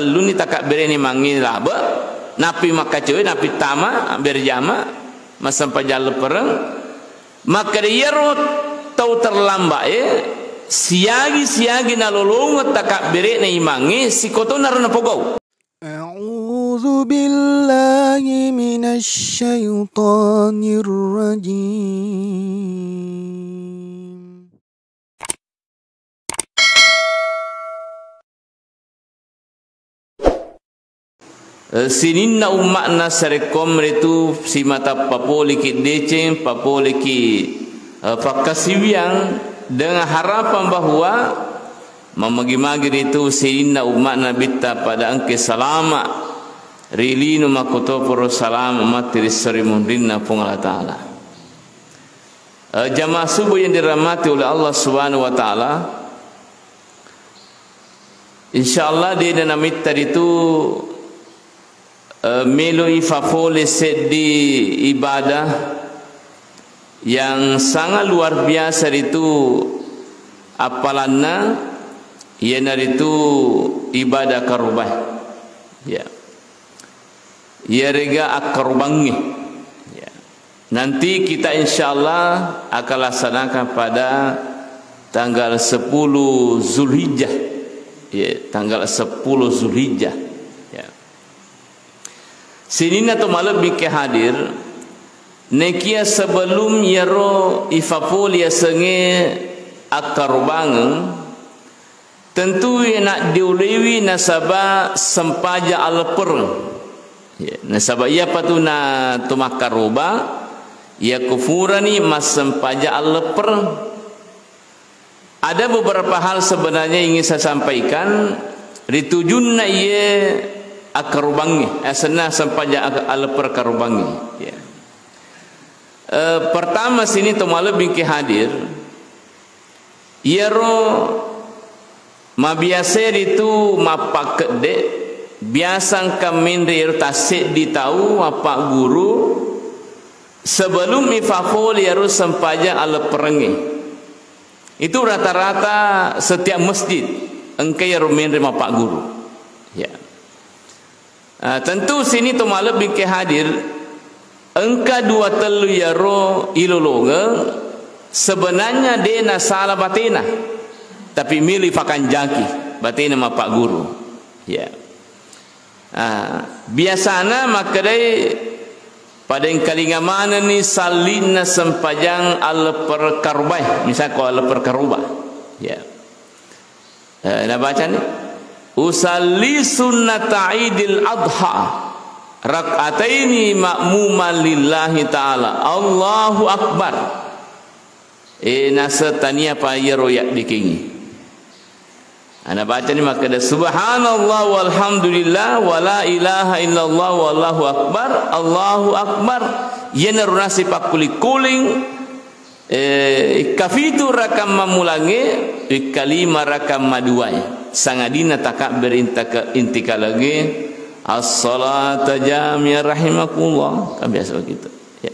lu ni takak berani manggil laba napi makacoy napi tama berjama masam pajal perang maka dia ro tau terlambat siagi nalolong takak berani manggil si koto narana pogau. A'udzu billahi minasy syaithanir rajim. Sininna umakna sarekom itu si mata papoli ki deceng papoli ki pakasiwiang dengan harapan bahwa memagi-magi itu sininna umakna bitta pada angke salama rilinu makoto poro salama matiri sarimunrinna pung Allah Ta'ala. Jamaah subuh yang dirahmati oleh Allah Subhanahu wa Ta'ala, insyaallah dia dan namita itu melo ifafole sedi ibadah yang sangat luar biasa itu apalanna yana itu ibadah karubah ya rega akarubangi ya. Nanti kita insyaallah akan laksanakan pada tanggal 10 Zulhijjah ya, tanggal 10 Zulhijjah. Sinina tu malam bike hadir nekia sebelum yaro ifapol ya senge akarubang tentu nak diulewi nasaba sempaja alper ya, nasaba ia patuna tu makaruba ya kufurani mas sempaja alper. Ada beberapa hal sebenarnya ingin saya sampaikan ritujunna ia akarubangi asana sampaja alper karubangi ya. Pertama sini tu malam bingki hadir iaro mabiasa itu mapak de biasa kamin iaro tasik ditau apa guru sebelum ifafol iaro sampaja alperengi itu rata-rata setiap masjid engkau iaro min mapak guru ya. Tentu sini tu malam bingki hadir engka dua telu yaro ilolonga sebenarnya dia na salah batina tapi milih pakan jaki batina mapak guru ya. Biasana makadai pada yang kalinga mana ni salina sempajang al perkarubah misal ko al perkarubah ya. Nak baca ni usalli sunnata idil adha rak'ataini ma'muman lillahi ta'ala Allahu akbar nasa tania pa yeroyak dikingi ana baca ni maka ada subhanallah walhamdulillah wala ilaha illallah wallahu akbar Allahu akbar yana runasi pakuli kuling kafitu rakam mamulange kalima rakam maduai sangadina takak berintika lagi as-salata jami'ah rahimakumullah kan biasa begitu ya.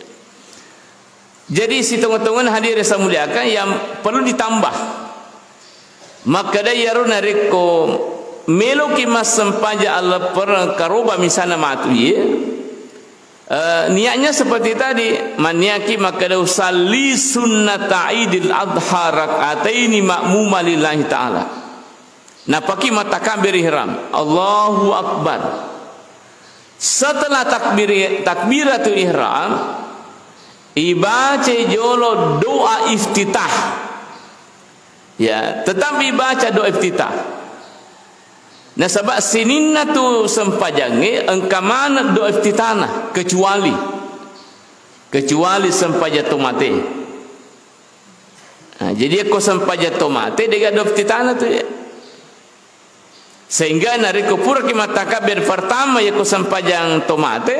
Jadi si tengah-tengah hadir yang muliakan yang perlu ditambah maka dia yaru nariko melo kimas sempaja ala per karuba misalnya matu ya. Niatnya seperti tadi maniaki maka dia usalli sunnata idil adha rak'ataini ma'muma lillahi ta'ala. Nah pakai mata takbir ihram Allahu akbar. Setelah takbiratul ihram ibaca jolo doa iftitah ya, tetapi baca doa iftitah. Nah sebab sininna tu sempajange engka mana doa iftitana kecuali sempaja tomate. Nah, jadi aku sempaja tomate dengan doa iftitana tu ya. Sehingga nari kupura kimat takbir pertama ya kusampajang tomate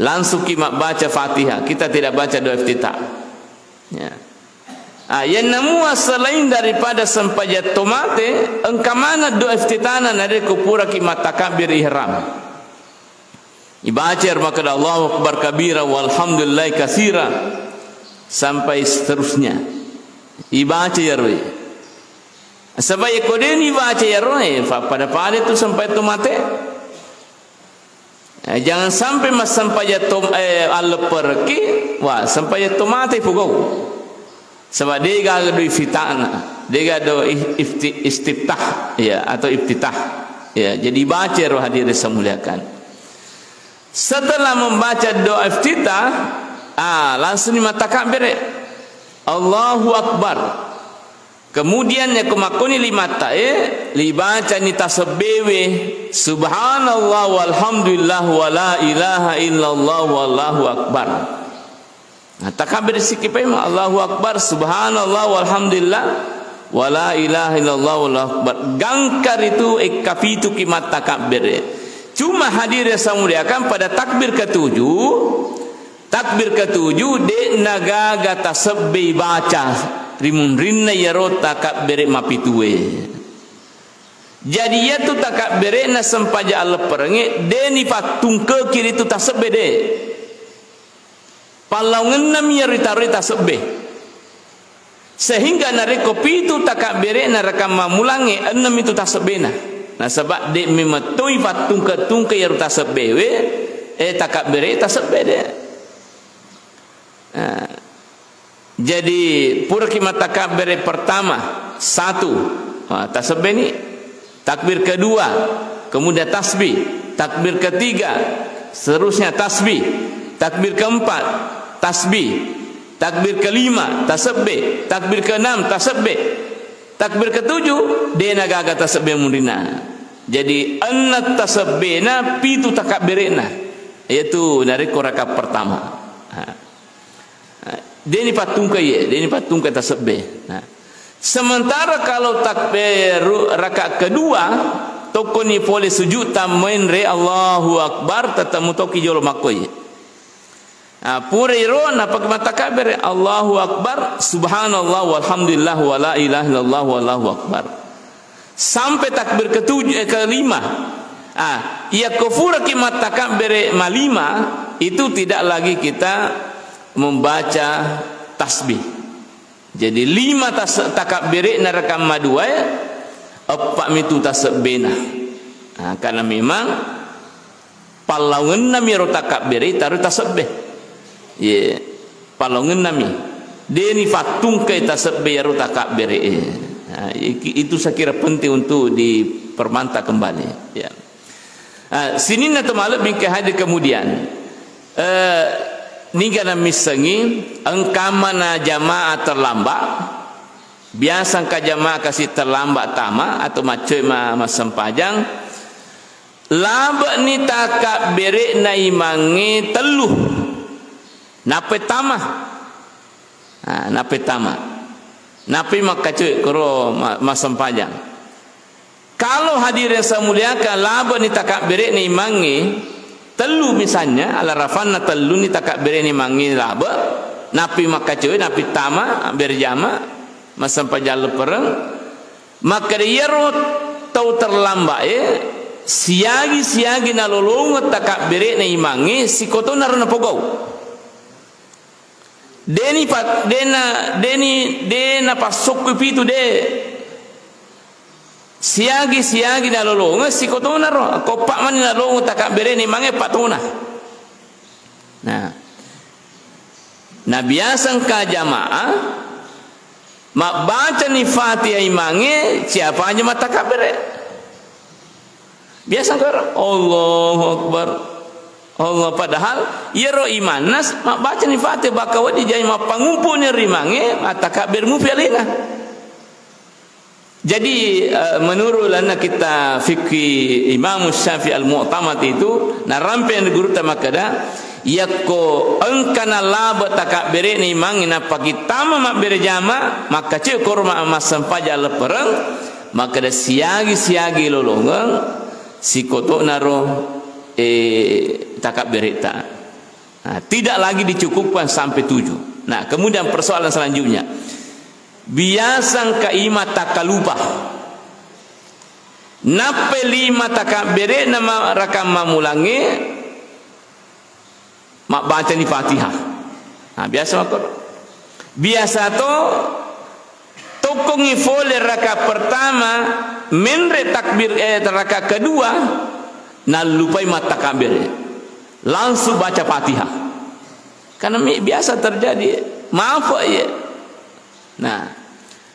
langsung kimat baca Fatihah, kita tidak baca doa iftitah ya. Yang namua selain daripada sampaja tomate engka mana doa iftitah nari kupura kimat takbir ihram ibaca maka Allahu akbar kabira walhamdulillah katsira sampai seterusnya ibaca ya Sebab kode ni baca ya roh pada tu sampai tu mati. Jangan sampai mas sampai jatuh pergi, wah sampai jatuh mati pukau. Sebab dia ada fitana, dia ada istiftah, ya atau iftitah, ya. Jadi baca roh hadirin semuliakan. Setelah membaca doa iftitah, langsung dimaktakbir, Allahu Akbar. Kemudian yang kemakuni lima dibaca ni tasbih subhanallah walhamdulillah wala ilaha illallah wallahu akbar. Takbir sikit pema Allahu akbar subhanallah walhamdulillah wala ilaha illallah wallahu akbar. Gangkar itu kafitu kimat takbir. Cuma hadirin samuliakan pada takbir ketujuh de nagaga tasbih baca rimun rinna yaro takbir mapitue. Jadi ya tu takbir na sempaja Allah perangi deni patung ke kiri tu tasbih de. Palau ngenam yaro taruh tasbih. Sehingga nare kopi tu takbir na rakam mamulangi enam itu tasbih na. Nah sebab de memetui patung ke yaro tasbih we takbir tasbih de. Jadi pura kimat takbir pertama satu tasbih ni, takbir kedua kemudian tasbih, takbir ketiga seterusnya tasbih, takbir keempat tasbih, takbir kelima tasbih, takbir keenam tasbih, takbir ketujuh dia nagaga tasbih mundina. Jadi anna tasbihna pitu takbirna, yaitu dari rakaat pertama. Dia ni patung ke tasbih. Sementara kalau takbir rakaat kedua toko ni boleh sujud tamain re Allahu Akbar tetamu toki jolo makoi. Pura iro napa takbir Allahu Akbar subhanallah walhamdulillah wala ilaha illallah wallahu akbar. Sampai takbir kelima. Ya kufur kimat takbir malima itu tidak lagi kita membaca tasbih. Jadi lima takbir narakam madua apa mitu tasbihna. Karena memang palungan nami ro takbir taruh tasbih. Ye palungan nami deni fatung ke tasbih ro takbir. Itu saya kira penting untuk dipermantap kembali. Ya. Sini na temalak bingkai hadir kemudian. Ni kana misangi engkamana jamaah terlambat biasa ka jamaah kasih terlambat tama atau macam sempajang laba ni takbir na imangi teluh nape tama nape makacuy karo sempajang. Kalau hadirin semuliakan laba ni takbir na imangi telu misalnya ala rafanna telu ni takbir ni mangi laba napi makacuy napi tama berjama masampai jalan perang maka dia tau terlambat siagi nalolong takbir ni mangi si koto naruna pogau deni pasok pitu de siagi nalolong si kotona ro kopak man nalolong takbir ni mange patuna. Nah biasa ka jamaah mak baca ni Fatihah imange siapa aja mata takbir. Biasa ka Allahu Akbar. Allah padahal ya ro imanas mak baca ni Fatihah bakawa di jai mak pangumpulnya rimange mata takbir mu pialina. Jadi menurut lana kita fikih Imam Syafi'i al-Mu'tamad itu narampe yang guru tamakada yakko engkana laba takbir ni mangina pagi tama mak berjama maka cek korma amasam paja leperang maka da siagi lolongang si koto naro takbir ta. Tidak lagi dicukupkan sampai 7. Nah, kemudian persoalan selanjutnya biasa ka ima takalupa nape lima takbir nama rakam mamulangi mak baca ni Fatihah. Biasa to sokongi fole rakaat pertama menre takbir rakaat kedua nah lupai mata kabir langsung baca Fatihah karena biasa terjadi maaf ya. Nah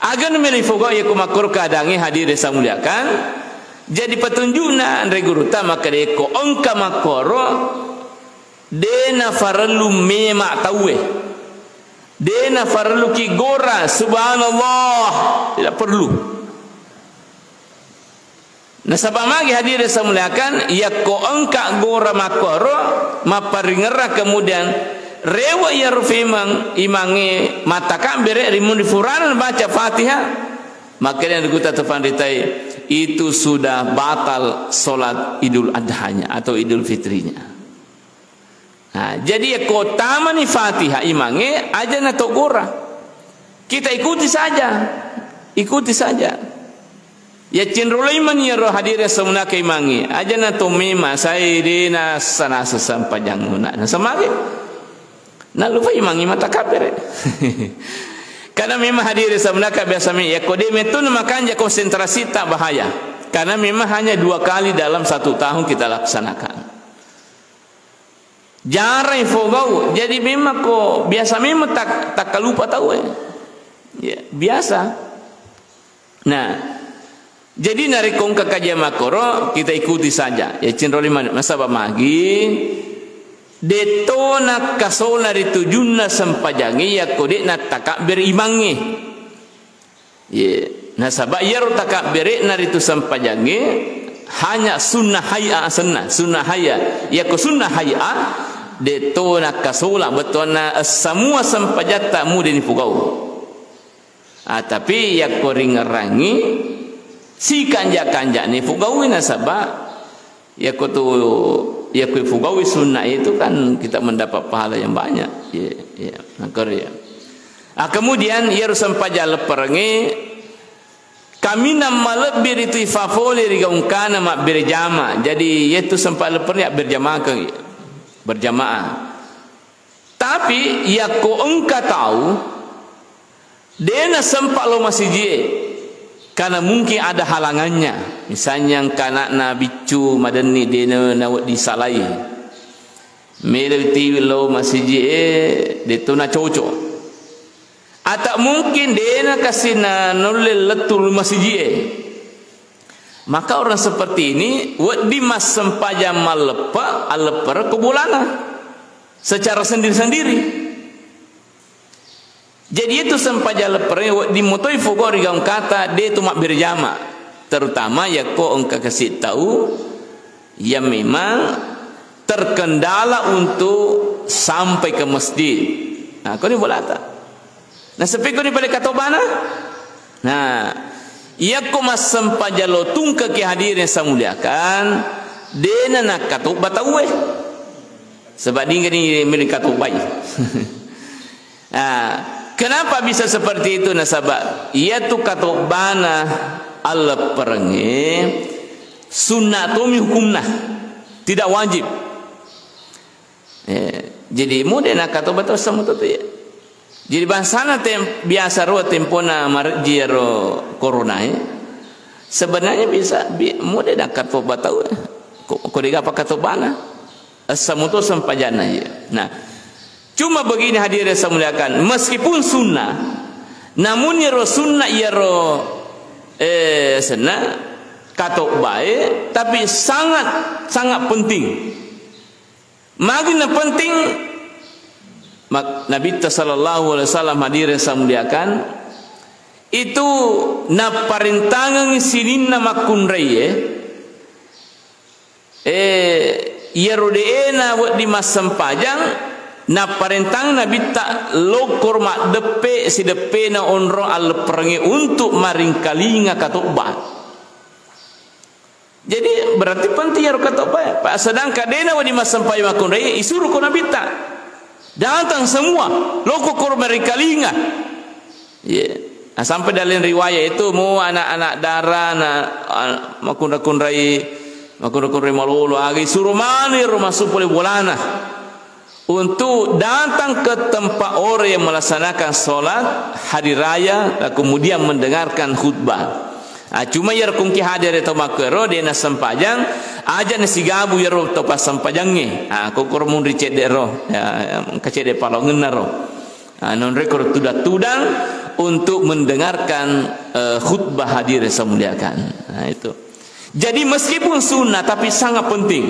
agan melifogo ya kumakur kadangi hadir desa muliakan jadi petunjukna andre guru ta maka deko ongka makoro dena farlu mema tawe dena farlu ki gora subhanallah tidak perlu. Nah sabab magi hadir desa muliakan ya ko ongka gora makoro maparingera kemudian rewa ya rufimang imangi mata kabire rimun difuranan baca Fatihah maka yang diguta tefandritai itu sudah batal solat Idul Adhanya atau Idul Fitrinya. Nah, jadi ya kota mani Fatihah imangi aja na togora kita ikuti saja ya cenderung iman ya roh hadir semua ke imangi aja na to mema sairina sana sesampajang na semagi nah lupa imangi mata kabir karena memang hadir sebenarnya biasa ya kode metun makanya konsentrasi tak bahaya karena memang hanya 2 kali dalam 1 tahun kita laksanakan jarang fogau jadi memang kok biasa memang tak lupa tahu ya biasa. Nah jadi narikong kekajian makoro kita ikuti saja ya cenderung masa magi detona kasola ditujunna sampajangi ya kode na takabir imangi ye na sabab ya ro takabir na ritu sampajangi hanya sunnah hayya sunnah hayya ya ko sunnah hayya detona kasola betona semua sampajata mudin pugau tapi ya ko ringerangi si kanja ni pugau na sabab ya ko tu ya kuifugawi sunnah itu kan kita mendapat pahala yang banyak ya nakar ya. Kemudian ya rusampaja leperangi kami nama lebih itu fafoli rigaungkana mak berjamaah jadi yaitu sempat lepernya berjamaah tapi ya ko engka tahu dena sempat lo masih je karena mungkin ada halangannya misalnya kanak nabi cu madani dena nawat disalai melati lo masih detuna cocok atau mungkin dena kasih nolel letul masih maka orang seperti ini wad di mas sempaja malepa alepar kubulana secara sendiri-sendiri. Jadi itu sempaja lepere di motoi fogori gang kata dia tu mak berjama terutama ya ko engka kasih tahu ya memang terkendala untuk sampai ke masjid. Nah kau ni boleh tak? Nah sepi kau ni pada katobana. Nah ia ko mas sempaja lotung ke hadir yang saya muliakan dia nak katob batawe sebab dia ni milik katobai. Nah kenapa bisa seperti itu nasabah? Ia tu katobana Allah perengi sunnatomi hukumna tidak wajib. Jadi mudah nak katobat sama tu ya. Jadi bahasana biasa roh tempona marjiro corona sebenarnya bisa mudah nak katobat tahu. Kau diga apa katobana? Sama tu sampajana ya. Nah cuma begini hadirin saya muliakan meskipun sunnah namun ya sunnah ya sana katok baik tapi sangat penting magna penting Nabi sallallahu alaihi wasallam hadirin saya muliakan itu na parintangan sininna makunreye ya rodeena wad di masempajang na parentang nabi tak lokor mak depe si depe na onro al perangi untuk maringkalinga katobat. Jadi berarti penting ya katobat. Pak sedangkan dena wadi masampai makun raya isuruh ko nabi tak datang semua lokor kor maringkalinga. Nah, sampai dalam riwayat itu mau anak-anak darah na makun raya malulu agi suruh mani rumah supole bolana. untuk datang ke tempat orang yang melaksanakan solat hari raya, kemudian mendengarkan khutbah. Cuma ya kungki hadir itu makero dia nak sempajang aja nasi gabu ya roh topas sempajangnya. Kokor mun ricet roh, kacet palo ngenaro. Non rekor tudang untuk mendengarkan khutbah hadir semuliakan. Itu. Jadi meskipun sunnah tapi sangat penting.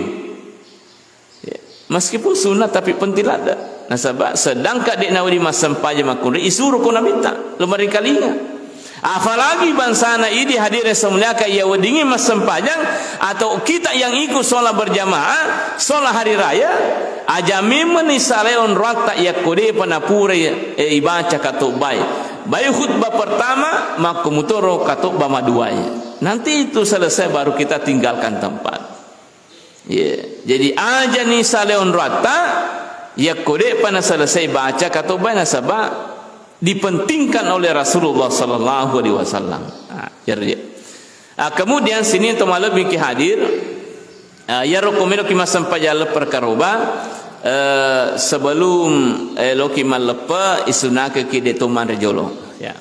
Meskipun sunnah tapi penting ada. Nah sebab sedang kadek nawadi masampaja makuri isuruh kau minta lemari kalinya. Apalagi bangsana ini hadir semuliakan ia wadingi masampajang atau kita yang ikut solat berjamaah solat hari raya aja memang isaleon rata ia kode panapura ibaca katuk baik. Baik khutbah pertama maka mutoro katuk bama duanya. Nanti itu selesai baru kita tinggalkan tempat. Jadi aja ni saleon rata ya kode pada selesai baca kata bana sebab dipentingkan oleh Rasulullah sallallahu alaihi wasallam. Kemudian sini tu malam biki hadir ya rokomelo kima sampai jala perkaroba sebelum loki malepa isuna ke kideto manrejolo ya.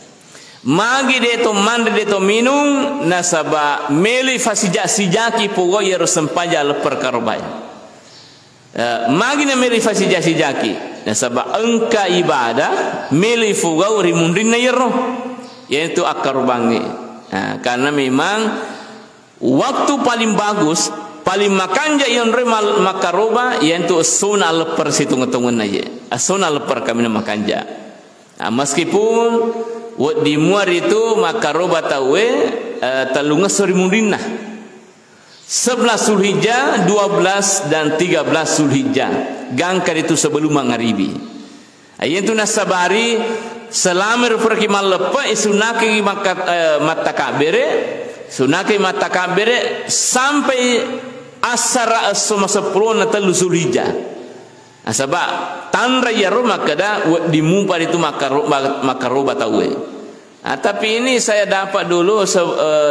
Magi deto mande deto minum nasaba meli fasijaki pogo yero sempaja lepar karobai. Magi na meli fasijaki nasaba engka ibadah meli fugau rimundin na yero yaitu akarubangi. Karena memang waktu paling bagus paling makanja yang remal makaroba yaitu suna lepar situng-tungun aja. Suna lepar kami na makanja. Meskipun di muar itu maka roba tawe talunga sorimundinah 11 Zulhijjah, 12 dan 13 Zulhijjah. Gangkar itu sebelum magharibi. Ayentu nasabari selamir perkimal lepa isunaki mata kabere, sunaki mata kabere sampai asara asoma 10 na telu Zulhijjah. Sebab tandra ya rumah kada dimumpar itu maka roba tawe. Tapi ini saya dapat dulu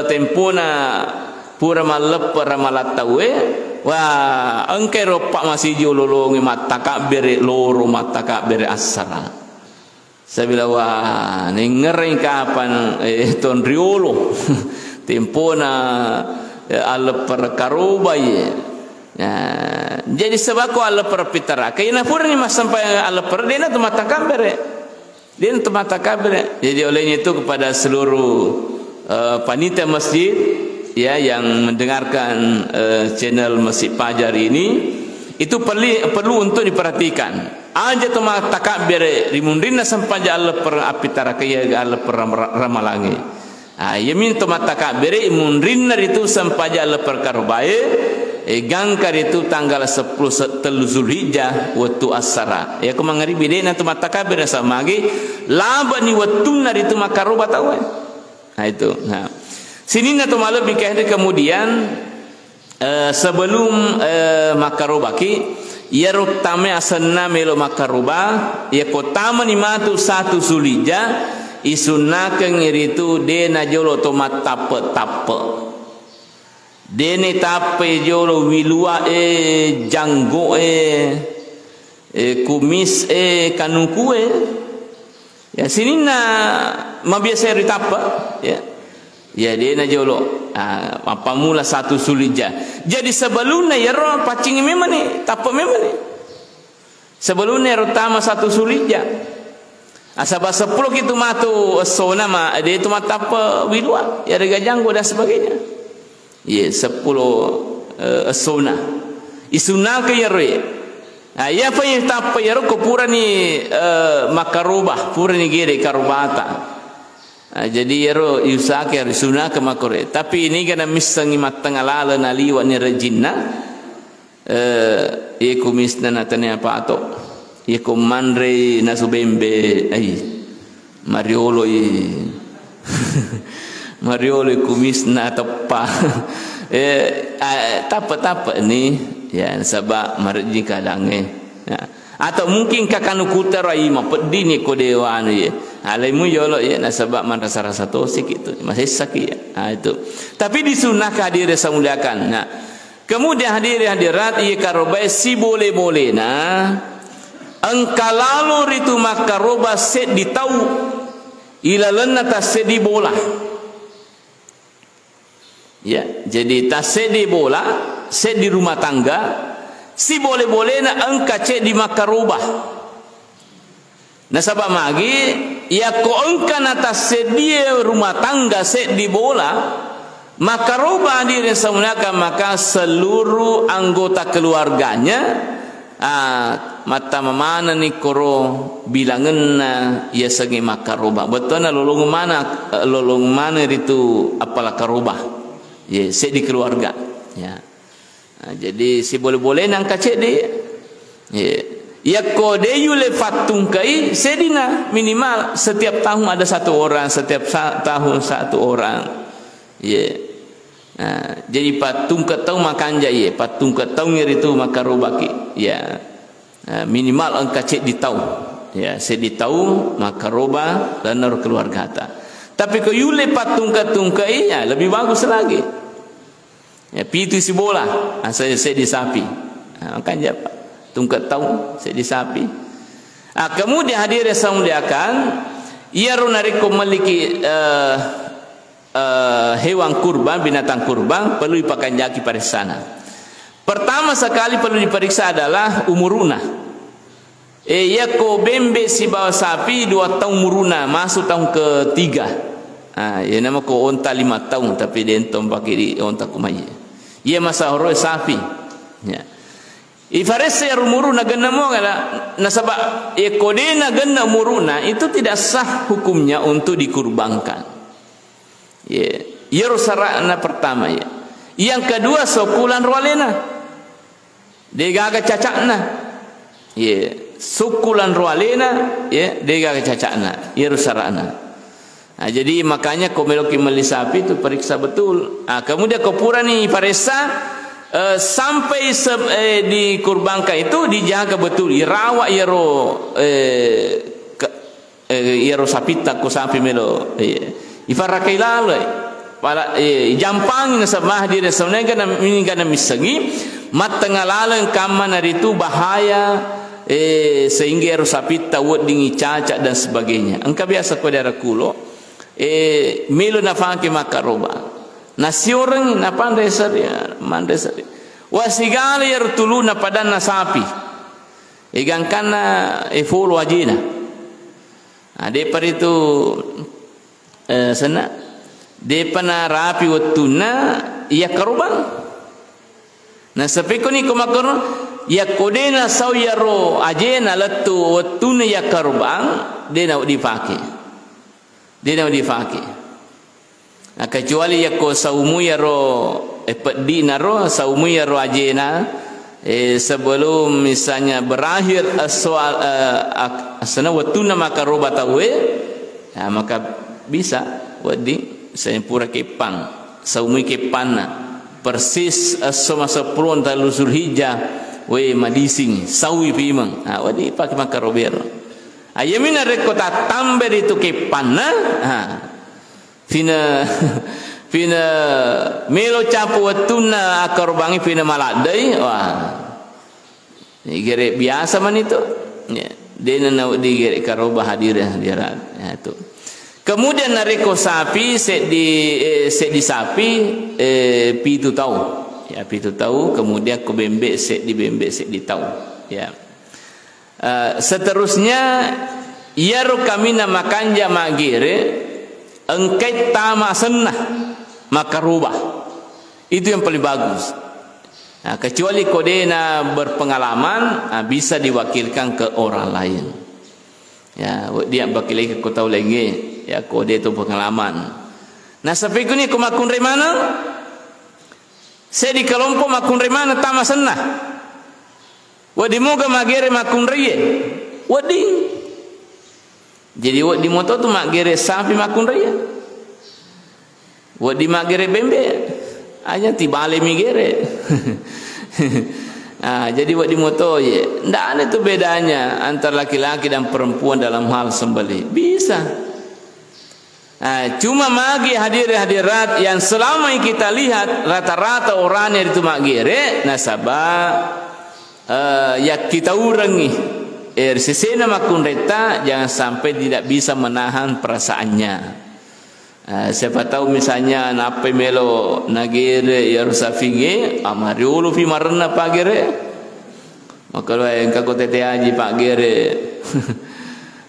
tempona pura malep para malat tawe. Wah, engke ropak masih jololongi mata kabere loro mata kabere asara. Saya bilang wah, ni ngeri kapan ton riolo tempona alep para karoba ye. Jadi sebab ko Allah perpitara kaya na pura ni mas sampai Allah per dia na mata kabere dia na mata kabere. Jadi olehnya itu kepada seluruh panitia masjid ya yang mendengarkan channel Masjid Pajar ini itu perlu untuk diperhatikan aja tu mata kabere rimundina sampai Allah per apitara kaya Allah per ramalangi. Yamin tu mata kabere imundina itu sampai Allah per karobae gangkar itu tanggal 10 telu Zulhijjah waktu asara ya kumangaribi dena tu mata kabir sama lagi laba ni waktu nari itu makaroba tahu itu sini na tu malam bikah kemudian sebelum makaroba ki ya rutame asanna melo makaroba ya kotama ni matu 1 Zulhijjah isunakan itu dena jolo to matape dene tape jolo wilua janggo kumis kanukue ya sini na mabiasa ritapa ya dene jolo apa mula 1 Zulhijjah. Jadi sebelumnya ya roh pacing memang ni tapa memang ni sebelumnya rutama 1 Zulhijjah asaba 10 kitu matu sona ma dia tu matapa wilua ya rega janggo dan sebagainya. 10 sona isuna ke yare ya pa yang tapa yaro ko pura ni makarubah pura ni gere karubata jadi yaro yusake isuna ke makore tapi ini kana misangi matangala na liwa ni rejinna kumisna natane apa ato komandre nasubembe mariolo Mariole kumis na tepa tapa ni ya sabak marji kadange atau mungkin kakanu kutara ima pedih ni kodewan ye alaimu yolo ya nasabak man rasa tosik itu masih sakit itu tapi disunah hadir semuliakan kemudian hadirat ia karobai si boleh engkalalu ritu makaroba set ditau ilalan tas set di bola. Ya, jadi tas set di bola, set di rumah tangga, si boleh-boleh na engka cek di makaroba. Nah sabab magi ya ko engka na tas set di rumah tangga set di bola, makaroba diri semunaka maka seluruh anggota keluarganya mata mamana ni koro bilangan na ia segi makaroba betul na lolong mana itu apalah karoba ya set di keluarga ya. Jadi si boleh-boleh nang kacek dia ya ko de yule fatung kai sedina minimal setiap tahun ada satu orang, setiap tahun satu orang ya. Jadi patung ketau makan jaya patung ketau itu makaroba ki ya. Minimal engka cek ditau ya se ditau makaroba dan keluarga ta. Tapi ko yule patung kai ya lebih bagus lagi ya pitu si bola saya se di sapi makan japa tungkat tahu se di sapi. Kemudian hadir yang muliakan ia runariko memiliki hewan kurban, binatang kurban perlu dipakai jaki pada sana. Pertama sekali perlu diperiksa adalah umuruna. Ya ko bembe si bawa sapi 2 tahun umuruna masuk tahun ketiga. Ya nama ko onta 5 tahun tapi dia entom pakai di onta kumai. Ia masa horoy sapi. Ya. Ifarese umuruna gena mo kala nasaba kodena gena umuruna itu tidak sah hukumnya untuk dikurbankan. Ya, ia rusarana pertama ya. Yang kedua sokulan rualena. Dia gaga cacakna. Ya, sokulan rualena ya, dia gaga cacakna. Ia rusarana. Jadi makanya komeloki meli sapi itu periksa betul. Kemudian kopuran ni paresa sampai dikurbankan itu dijaga betul, dirawat yaro sapita ko sapi melo ifarakai lalai para jampang na sabah di resone kana miningana misagi matangalalan kamana itu bahaya sehingga yaro sapita wot dingi cacat dan sebagainya. Engkau biasa ko daerah kulo melo na fake makaroba nasi orang na pandai saria mandai saria wasigala yar tuluna padana sapi igangkana full wajina ade par itu sana de pana rapi watuna ya karuban na sapiko ni kumakoro ya kodena sawyaro ajena latu watuna ya karuban dena dipake kecuali ya ko saumu ya ro peddi naro saumu ya ro ajena sebelum misalnya berakhir soal asana watuna maka roba tawe maka bisa wadi saya pura kepang saumu kepana persis masa pron talu Zulhijjah we madising sawi pimang wadi pakai maka robero ayamina rekota tamber itu kepana fina melo capu watuna akorbangi fina maladai wah ni gere biasa man itu ya dena na digere karoba hadir hadirat ya itu. Kemudian nareko sapi set di sapi pitu tahu ya pitu tahu kemudian ko bembek set di tahu ya. Seterusnya yaru kamina makanja magere engkai tama senah maka rubah itu yang paling bagus. Kecuali kodena berpengalaman bisa diwakilkan ke orang lain ya dia bakilai ke kota lagi ya kode itu pengalaman. Nah sapiku ni kumakun remana saya di kelompok makun remana tama senah wadi moga magere makun riye wadi jadi wadi moto tu magere sapi makun riye wadi magere bembe hanya tibale migere jadi wadi moto ye ndak ada tu bedanya antara laki-laki dan perempuan dalam hal sembelih bisa. Cuma magi hadirat yang selama yang kita lihat rata-rata orang yang itu magere nasabah ya kita urangi sesena makun reta jangan sampai tidak bisa menahan perasaannya. Siapa tahu misalnya nape melo nagere ya rusafige amariulu fi marna pagere maka lo yang kako tete aji pagere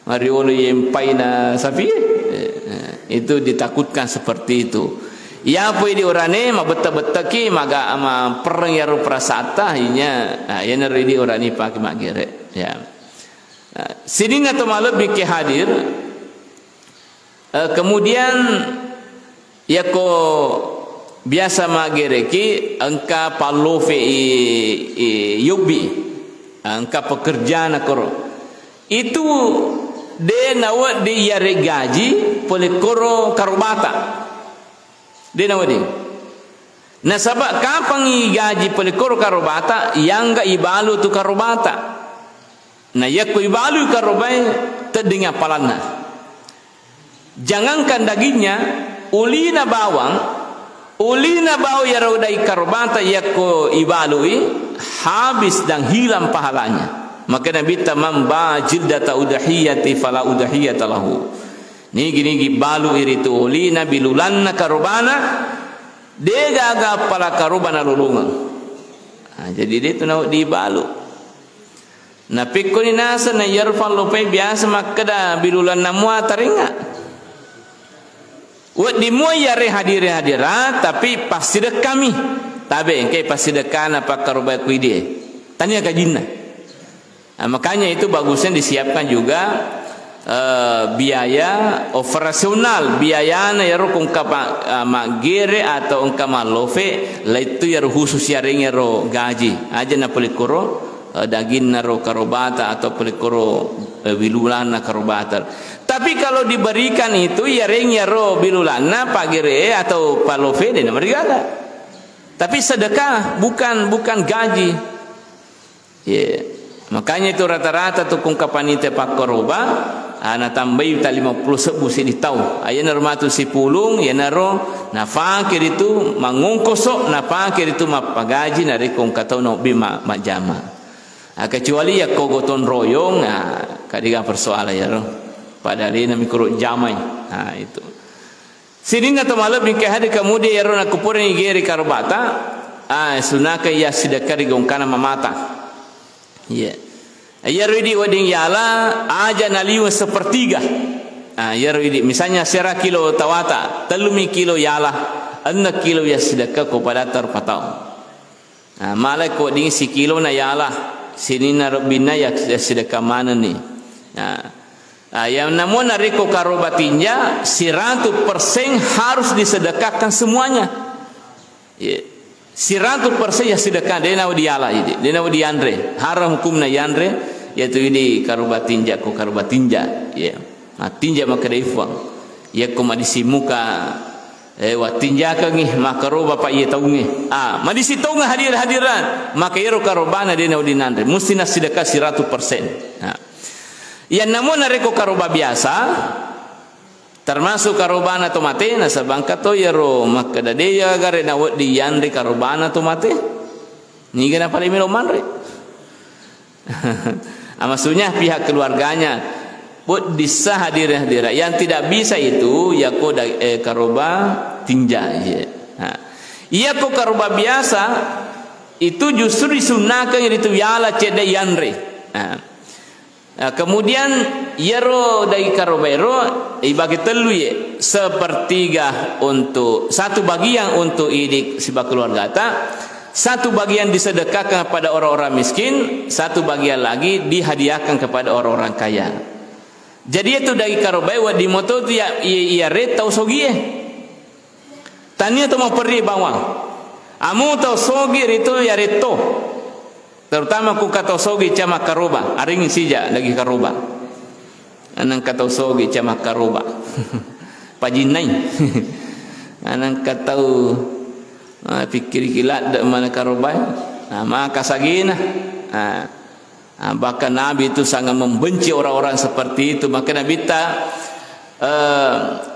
mariulu yempai na sapi itu ditakutkan seperti itu. Ya apa di orane ma beta-beta ki maga ama perang ya prasata inya ya nari di orani pakai magere ya. Sini atau malam biki hadir. Kemudian ya ko biasa magereki angka palofe yubi angka pekerjaan akoro itu de nawa de yare gaji pole koro karubata de nawa de na sabab kapang gaji pole koro karubata yang ga ibalu tu karubata na yakko ibalu karubai terdengar palana. Jangankan dagingnya, ulina bawang ya rodai karbata yakko ibalui habis dan hilang pahalanya. Maka Nabi tamam ba jildata udhiyati fala udhiyata lahu. Nigi balu iritu ulina bilulanna karbana degaga pala karbana lulungan. Jadi dia tu nak dibalu. Na pikuni nasa na yarfal lopai biasa makada bilulanna mua taringa. Wad di moya hadirat tapi pasti dek kami tabe engkai pasti dekan apa karubai kuidie tanya kajinna. Makanya itu bagusnya disiapkan juga biaya operasional biaya na yaro kung kapa magere atau engka malofe la itu yaro khusus yaring yaro gaji aja na pelikoro daging naro karobata atau pelikoro bilulana karobata. Tapi kalau diberikan itu yaring yaro bilulana pagere atau palofe dan mereka ada. Tapi sedekah bukan gaji. Yeah. Makanya itu rata-rata tu kung kapanite pak koroba ana tambai ta 50 sebu si ditau. Aya normatu si pulung ya naro na fakir itu mangungkosok na fakir itu mapagaji na rekong katau no bima majama. Kecuali ya kogoton royong kadiga persoalan ya ro. Padahal ini mikro jamai. Itu. Sini atau malam bingkai hari kemudian ya ro na kupure igeri karbata. Sunaka ya sidakari gongkana mamata. Ya. Ya ridi wading yala aja naliu sepertiga. Ya ridi misalnya sera kilo tawata, telumi kilo yala, 6 kilo ya sedekah kepada terpatau. Malai ko ding si kilo na yala, sini na robina ya sedekah mana ni. Yang namun nariko karobatinja 100% harus disedekahkan semuanya. Ya. 100% ya sedekah dia nawa diala ini dia nawa diandre haram hukum na yandre yaitu ini karubatinja ko karubatinja ya tinja maka deifang ya ko madisimuka watinja ka ngih maka ro bapa iya taungi madisi taunga hadiran maka iro karubana dia nawa dinandre mesti na sedekah 100%. Ya namun nareko karuba biasa termasuk karubana to mate na sabangka to yaro makada deya gare na wadi yandre karubana to mate ni gana pale milo manre. Maksudnya pihak keluarganya buat disah hadirat yang tidak bisa itu ya ko karuba tinja iya ko karuba biasa itu justru disunahkan itu yala cede yandre. Kemudian yero dari karobero ibagi telu ye sepertiga untuk satu bagian untuk idik sibak keluarga ta, satu bagian disedekahkan kepada orang-orang miskin, satu bagian lagi dihadiahkan kepada orang-orang kaya. Jadi itu dari karobero di moto tu ya ret tau sogie tania tu mau pergi bawang amu tau sogi itu ya reto terutama ku kata sogi cama karoba aring sija lagi karoba anang kata sogi cama karoba pajinai anang kata pikir kilat dak mana karoba maka sagina bahkan Nabi itu sangat membenci orang-orang seperti itu. Maka Nabi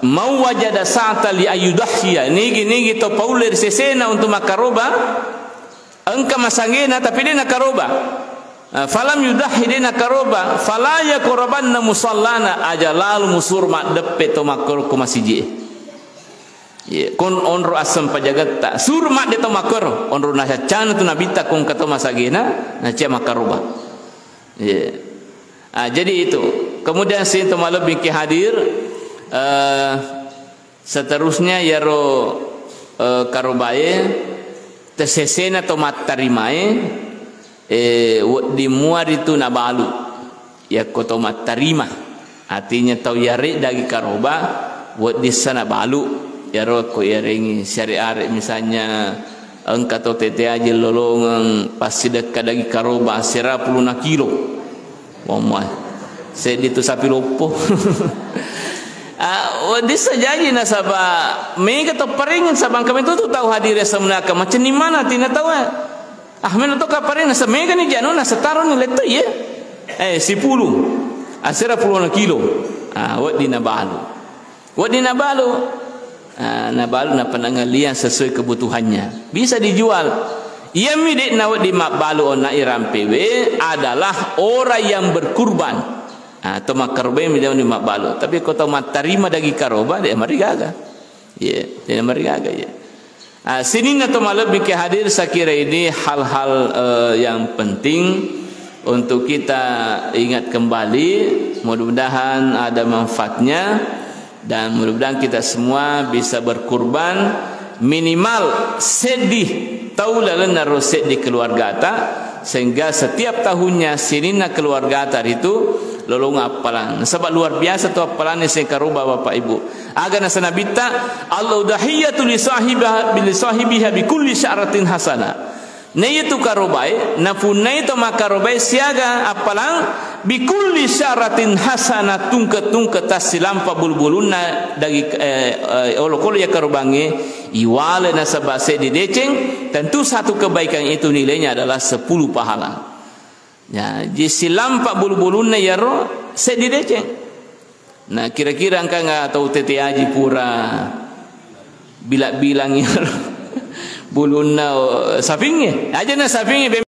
mau wajada sa'ata li ayudahhiya nigi to pauler sesena untuk makaroba engka masangena tapi dia nakaroba falam yudahidina karoba fala yaqrabanna musallana aja lalu musurma depe to makor ko masjid ye kon onro asam pajagat ta surma de to makor onro na cana tu nabita kon kato masagena na cia makaroba ye jadi itu. Kemudian sin to malam bingki hadir seterusnya yaro karobaye tesesena to matarimae di muar itu nabalu ya koto matarima artinya tau yare dagi karoba di sana balu yaro ko yarengi syariat misalnya engka to tete aja lolongan pasti dekat dagi karoba 10 kilo momai saya itu sapi lopo disa janji na saba mega to paringin sabang kami tu tahu hadir semna ka macam ni mana tina tahu men to ka paring na sa mega ni jano na setaro ni leto ye 10 asira 10 kilo wadi na balu na penangalian sesuai kebutuhannya bisa dijual. Ia milik na wadi mak balu na iram PW adalah orang yang berkurban. Atau makarbe mida ni makbalo tapi kau tahu matarima dagi karoba dia marigaga dia marigaga sini atau malam bikin hadir saya kira ini hal-hal yang penting untuk kita ingat kembali, mudah-mudahan ada manfaatnya dan mudah-mudahan kita semua bisa berkurban minimal sedih tahu lalu naruh sedih keluarga ta sehingga setiap tahunnya sinina keluarga ta itu lolong apalan sebab luar biasa tu apalan yang saya karuba bapak ibu agar nasa nabita Allah udahiyatu li sahibiha bi kulli sya'ratin hasana na itu karubai na punai to makarubai siaga apalan bi kulli sya'ratin hasana tungket tasilampa bulbuluna dari olokol ya karubange iwale nasabase di deceng tentu satu kebaikan itu nilainya adalah 10 pahala. Ya, jisi lampak bulu-bulunna ya ro sedideceng. Nah, kira-kira engkau enggak tahu tete aji pura bila bilang ya bulunna safingnya. Aja na safingnya